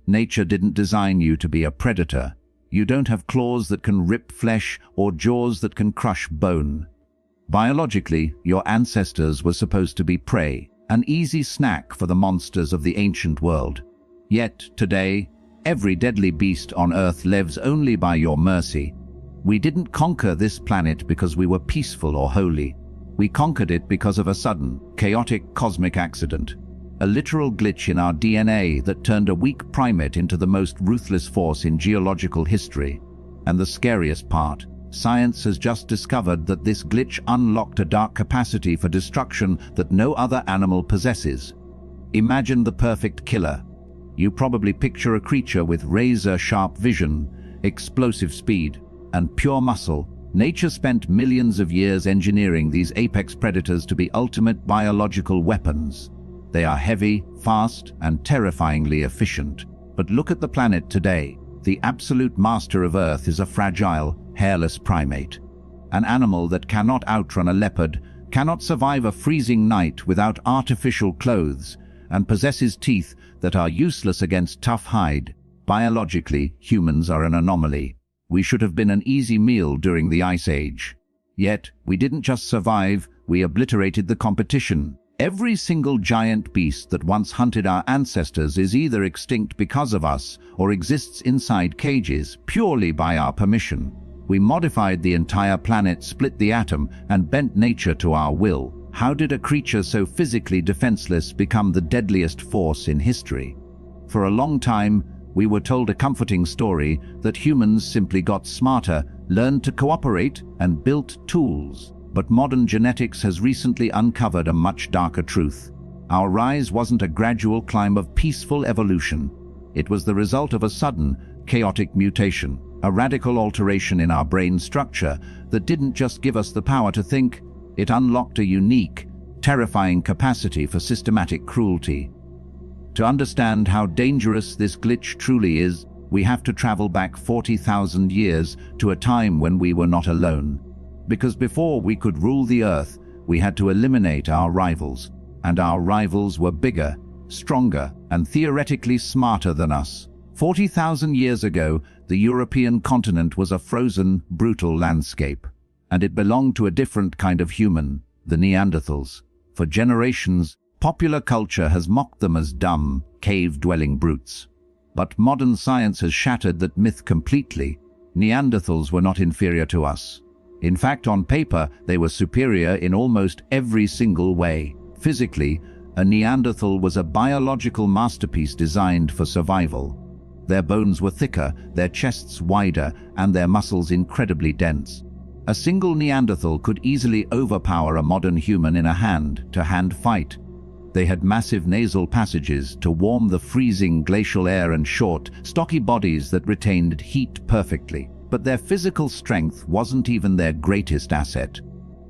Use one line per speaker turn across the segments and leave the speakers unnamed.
Nature didn't design you to be a predator. You don't have claws that can rip flesh or jaws that can crush bone. Biologically, your ancestors were supposed to be prey, an easy snack for the monsters of the ancient world. Yet, today, every deadly beast on Earth lives only by your mercy. We didn't conquer this planet because we were peaceful or holy. We conquered it because of a sudden, chaotic cosmic accident. A literal glitch in our DNA that turned a weak primate into the most ruthless force in geological history. And the scariest part, science has just discovered that this glitch unlocked a dark capacity for destruction that no other animal possesses. Imagine the perfect killer. You probably picture a creature with razor-sharp vision, explosive speed, and pure muscle. Nature spent millions of years engineering these apex predators to be ultimate biological weapons. They are heavy, fast, and terrifyingly efficient. But look at the planet today. The absolute master of Earth is a fragile, hairless primate. An animal that cannot outrun a leopard, cannot survive a freezing night without artificial clothes, and possesses teeth that are useless against tough hide. Biologically, humans are an anomaly. We should have been an easy meal during the Ice Age. Yet, we didn't just survive, we obliterated the competition. Every single giant beast that once hunted our ancestors is either extinct because of us or exists inside cages purely by our permission. We modified the entire planet, split the atom, and bent nature to our will. How did a creature so physically defenseless become the deadliest force in history? For a long time, we were told a comforting story that humans simply got smarter, learned to cooperate, and built tools. But modern genetics has recently uncovered a much darker truth. Our rise wasn't a gradual climb of peaceful evolution. It was the result of a sudden, chaotic mutation, a radical alteration in our brain structure that didn't just give us the power to think, it unlocked a unique, terrifying capacity for systematic cruelty. To understand how dangerous this glitch truly is, we have to travel back 40,000 years to a time when we were not alone. Because before we could rule the Earth, we had to eliminate our rivals, and our rivals were bigger, stronger, and theoretically smarter than us. 40,000 years ago, the European continent was a frozen, brutal landscape, and it belonged to a different kind of human, the Neanderthals. For generations, popular culture has mocked them as dumb, cave-dwelling brutes. But modern science has shattered that myth completely. Neanderthals were not inferior to us. In fact, on paper, they were superior in almost every single way. Physically, a Neanderthal was a biological masterpiece designed for survival. Their bones were thicker, their chests wider, and their muscles incredibly dense. A single Neanderthal could easily overpower a modern human in a hand-to-hand fight. They had massive nasal passages to warm the freezing glacial air and short, stocky bodies that retained heat perfectly. But their physical strength wasn't even their greatest asset.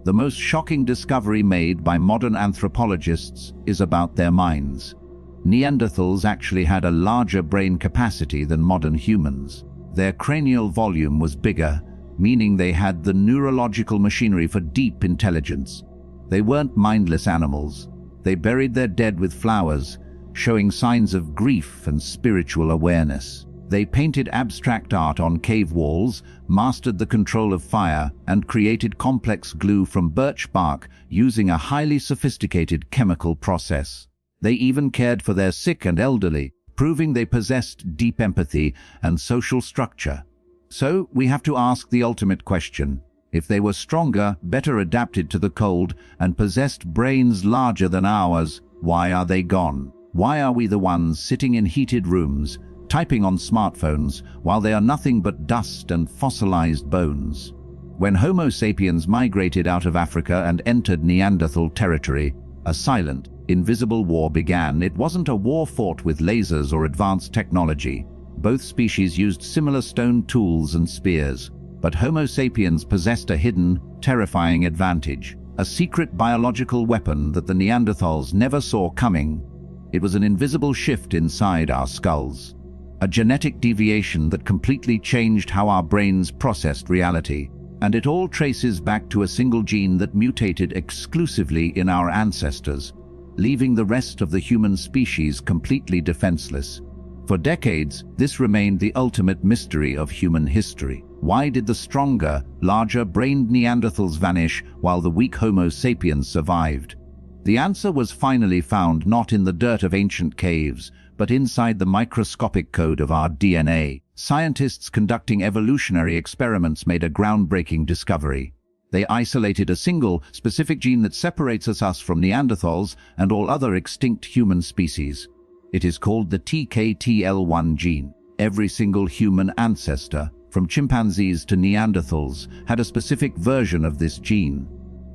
The most shocking discovery made by modern anthropologists is about their minds. Neanderthals actually had a larger brain capacity than modern humans. Their cranial volume was bigger, meaning they had the neurological machinery for deep intelligence. They weren't mindless animals. They buried their dead with flowers, showing signs of grief and spiritual awareness. They painted abstract art on cave walls, mastered the control of fire, and created complex glue from birch bark using a highly sophisticated chemical process. They even cared for their sick and elderly, proving they possessed deep empathy and social structure. So we have to ask the ultimate question. If they were stronger, better adapted to the cold, and possessed brains larger than ours, why are they gone? Why are we the ones sitting in heated rooms, typing on smartphones, while they are nothing but dust and fossilized bones? When Homo sapiens migrated out of Africa and entered Neanderthal territory, a silent, invisible war began. It wasn't a war fought with lasers or advanced technology. Both species used similar stone tools and spears, but Homo sapiens possessed a hidden, terrifying advantage, a secret biological weapon that the Neanderthals never saw coming. It was an invisible shift inside our skulls. A genetic deviation that completely changed how our brains processed reality. And it all traces back to a single gene that mutated exclusively in our ancestors, leaving the rest of the human species completely defenseless. For decades, this remained the ultimate mystery of human history. Why did the stronger, larger-brained Neanderthals vanish while the weak Homo sapiens survived? The answer was finally found not in the dirt of ancient caves, but inside the microscopic code of our DNA. Scientists conducting evolutionary experiments made a groundbreaking discovery. They isolated a single, specific gene that separates us from Neanderthals and all other extinct human species. It is called the TKTL1 gene. Every single human ancestor, from chimpanzees to Neanderthals, had a specific version of this gene.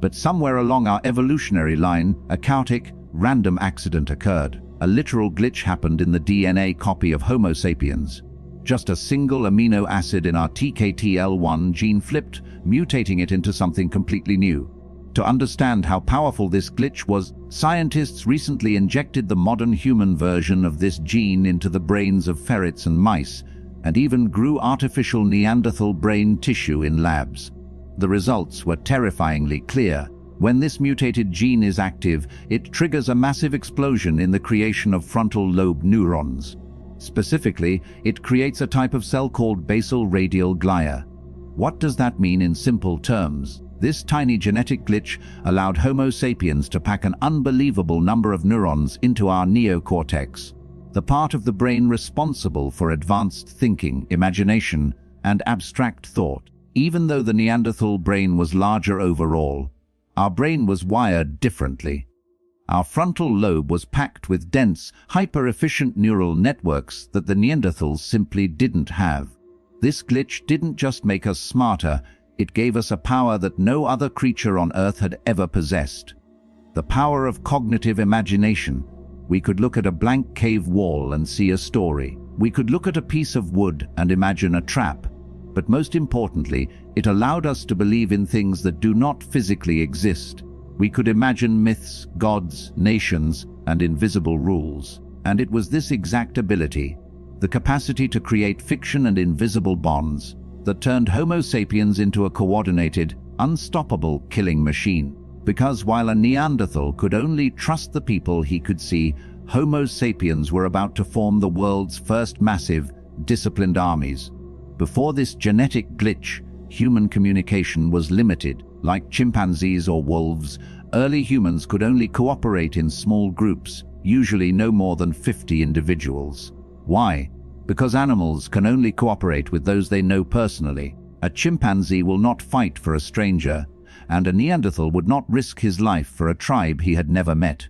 But somewhere along our evolutionary line, a chaotic, random accident occurred. A literal glitch happened in the DNA copy of Homo sapiens. Just a single amino acid in our TKTL1 gene flipped, mutating it into something completely new. To understand how powerful this glitch was, scientists recently injected the modern human version of this gene into the brains of ferrets and mice, and even grew artificial Neanderthal brain tissue in labs. The results were terrifyingly clear. When this mutated gene is active, it triggers a massive explosion in the creation of frontal lobe neurons. Specifically, it creates a type of cell called basal radial glia. What does that mean in simple terms? This tiny genetic glitch allowed Homo sapiens to pack an unbelievable number of neurons into our neocortex, the part of the brain responsible for advanced thinking, imagination, and abstract thought. Even though the Neanderthal brain was larger overall, our brain was wired differently. Our frontal lobe was packed with dense, hyper-efficient neural networks that the Neanderthals simply didn't have. This glitch didn't just make us smarter, it gave us a power that no other creature on Earth had ever possessed. The power of cognitive imagination. We could look at a blank cave wall and see a story. We could look at a piece of wood and imagine a trap. But most importantly, it allowed us to believe in things that do not physically exist. We could imagine myths, gods, nations, and invisible rules. And it was this exact ability, the capacity to create fiction and invisible bonds, that turned Homo sapiens into a coordinated, unstoppable killing machine. Because while a Neanderthal could only trust the people he could see, Homo sapiens were about to form the world's first massive, disciplined armies. Before this genetic glitch, human communication was limited. Like chimpanzees or wolves, early humans could only cooperate in small groups, usually no more than 50 individuals. Why? Because animals can only cooperate with those they know personally. A chimpanzee will not fight for a stranger, and a Neanderthal would not risk his life for a tribe he had never met.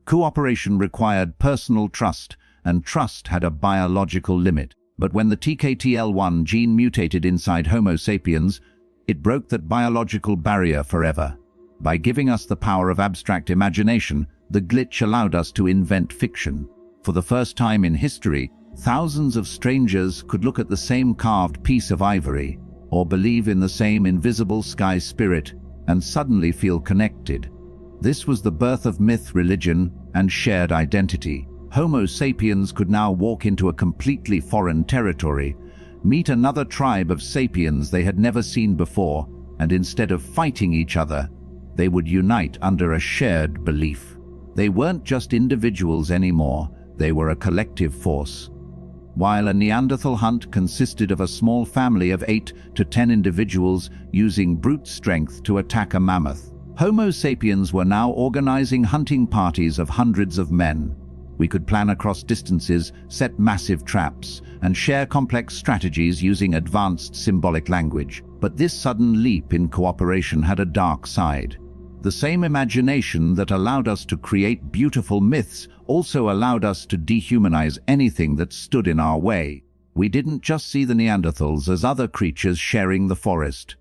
Cooperation required personal trust, and trust had a biological limit. But when the TKTL1 gene mutated inside Homo sapiens, it broke that biological barrier forever. By giving us the power of abstract imagination, the glitch allowed us to invent fiction. For the first time in history, thousands of strangers could look at the same carved piece of ivory, or believe in the same invisible sky spirit, and suddenly feel connected. This was the birth of myth, religion, and shared identity. Homo sapiens could now walk into a completely foreign territory, meet another tribe of sapiens they had never seen before, and instead of fighting each other, they would unite under a shared belief. They weren't just individuals anymore, they were a collective force. While a Neanderthal hunt consisted of a small family of 8 to 10 individuals using brute strength to attack a mammoth, Homo sapiens were now organizing hunting parties of hundreds of men. We could plan across distances, set massive traps, and share complex strategies using advanced symbolic language. But this sudden leap in cooperation had a dark side. The same imagination that allowed us to create beautiful myths also allowed us to dehumanize anything that stood in our way. We didn't just see the Neanderthals as other creatures sharing the forest.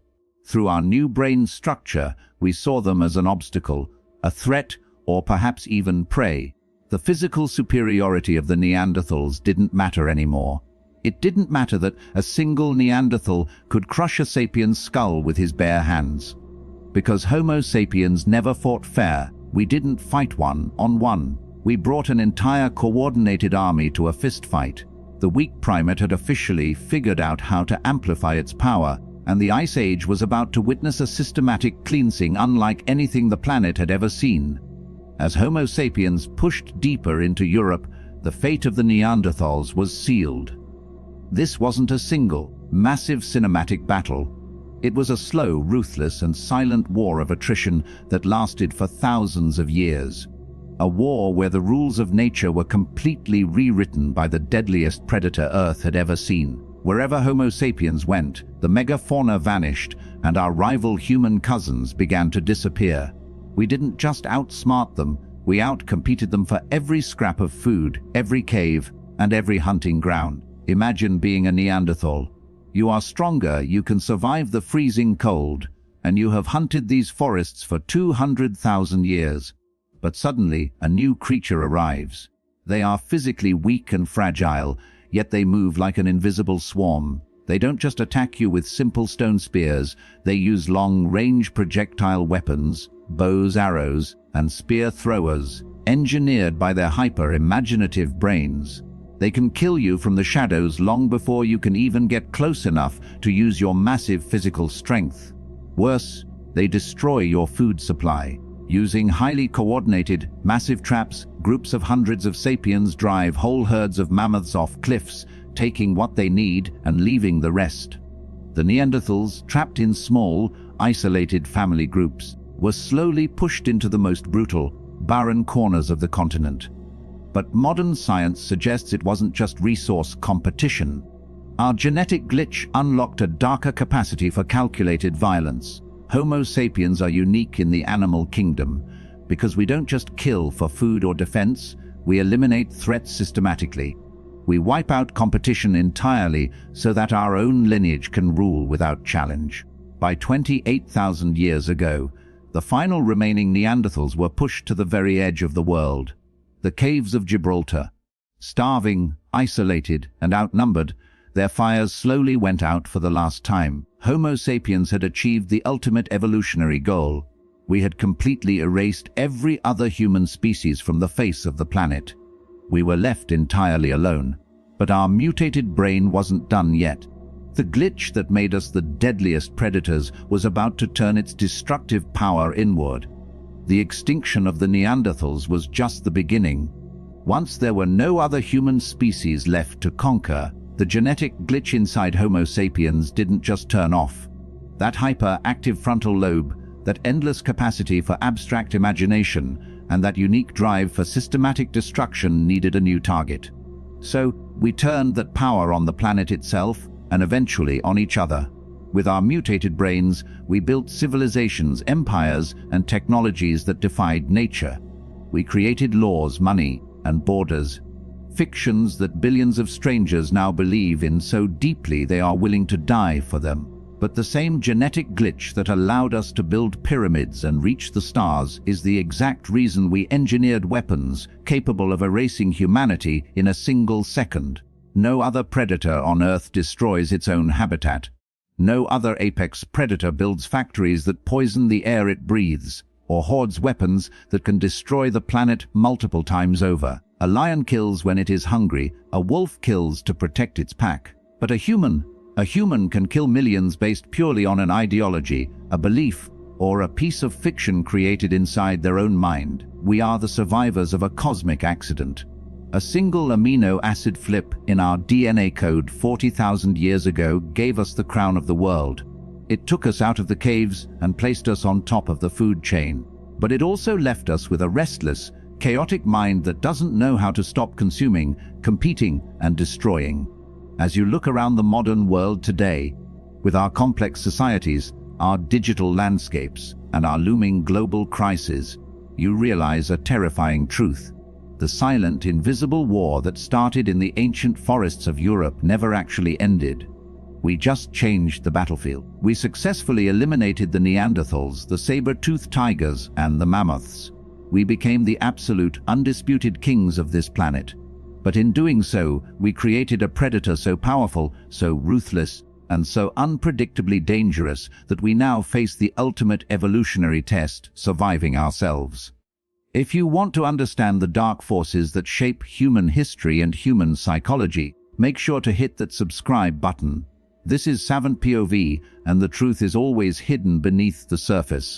Through our new brain structure, we saw them as an obstacle, a threat, or perhaps even prey. The physical superiority of the Neanderthals didn't matter anymore. It didn't matter that a single Neanderthal could crush a sapien's skull with his bare hands. Because Homo sapiens never fought fair, we didn't fight one-on-one. We brought an entire coordinated army to a fistfight. The weak primate had officially figured out how to amplify its power, and the Ice Age was about to witness a systematic cleansing unlike anything the planet had ever seen. As Homo sapiens pushed deeper into Europe, the fate of the Neanderthals was sealed. This wasn't a single, massive cinematic battle. It was a slow, ruthless, and silent war of attrition that lasted for thousands of years. A war where the rules of nature were completely rewritten by the deadliest predator Earth had ever seen. Wherever Homo sapiens went, the megafauna vanished, and our rival human cousins began to disappear. We didn't just outsmart them, we outcompeted them for every scrap of food, every cave, and every hunting ground. Imagine being a Neanderthal. You are stronger, you can survive the freezing cold, and you have hunted these forests for 200,000 years. But suddenly, a new creature arrives. They are physically weak and fragile, yet they move like an invisible swarm. They don't just attack you with simple stone spears, they use long-range projectile weapons, bows, arrows, and spear throwers, engineered by their hyper-imaginative brains. They can kill you from the shadows long before you can even get close enough to use your massive physical strength. Worse, they destroy your food supply. Using highly coordinated, massive traps, groups of hundreds of sapiens drive whole herds of mammoths off cliffs, taking what they need and leaving the rest. The Neanderthals, trapped in small, isolated family groups, were slowly pushed into the most brutal, barren corners of the continent. But modern science suggests it wasn't just resource competition. Our genetic glitch unlocked a darker capacity for calculated violence. Homo sapiens are unique in the animal kingdom because we don't just kill for food or defense, we eliminate threats systematically. We wipe out competition entirely so that our own lineage can rule without challenge. By 28,000 years ago, the final remaining Neanderthals were pushed to the very edge of the world. The caves of Gibraltar. Starving, isolated, and outnumbered, their fires slowly went out for the last time. Homo sapiens had achieved the ultimate evolutionary goal. We had completely erased every other human species from the face of the planet. We were left entirely alone. But our mutated brain wasn't done yet. The glitch that made us the deadliest predators was about to turn its destructive power inward. The extinction of the Neanderthals was just the beginning. Once there were no other human species left to conquer, the genetic glitch inside Homo sapiens didn't just turn off. That hyper-active frontal lobe, that endless capacity for abstract imagination, and that unique drive for systematic destruction needed a new target. So, we turned that power on the planet itself, and eventually on each other. With our mutated brains, we built civilizations, empires, and technologies that defied nature. We created laws, money, and borders. Fictions that billions of strangers now believe in so deeply they are willing to die for them. But the same genetic glitch that allowed us to build pyramids and reach the stars is the exact reason we engineered weapons capable of erasing humanity in a single second. No other predator on Earth destroys its own habitat. No other apex predator builds factories that poison the air it breathes, or hoards weapons that can destroy the planet multiple times over. A lion kills when it is hungry, a wolf kills to protect its pack. But a human can kill millions based purely on an ideology, a belief, or a piece of fiction created inside their own mind. We are the survivors of a cosmic accident. A single amino acid flip in our DNA code 40,000 years ago gave us the crown of the world. It took us out of the caves and placed us on top of the food chain. But it also left us with a restless, chaotic mind that doesn't know how to stop consuming, competing, and destroying. As you look around the modern world today, with our complex societies, our digital landscapes, and our looming global crisis, you realize a terrifying truth. The silent, invisible war that started in the ancient forests of Europe never actually ended. We just changed the battlefield. We successfully eliminated the Neanderthals, the saber-toothed tigers, and the mammoths. We became the absolute, undisputed kings of this planet. But in doing so, we created a predator so powerful, so ruthless, and so unpredictably dangerous that we now face the ultimate evolutionary test, surviving ourselves. If you want to understand the dark forces that shape human history and human psychology, make sure to hit that subscribe button. This is SavantPOV, and the truth is always hidden beneath the surface.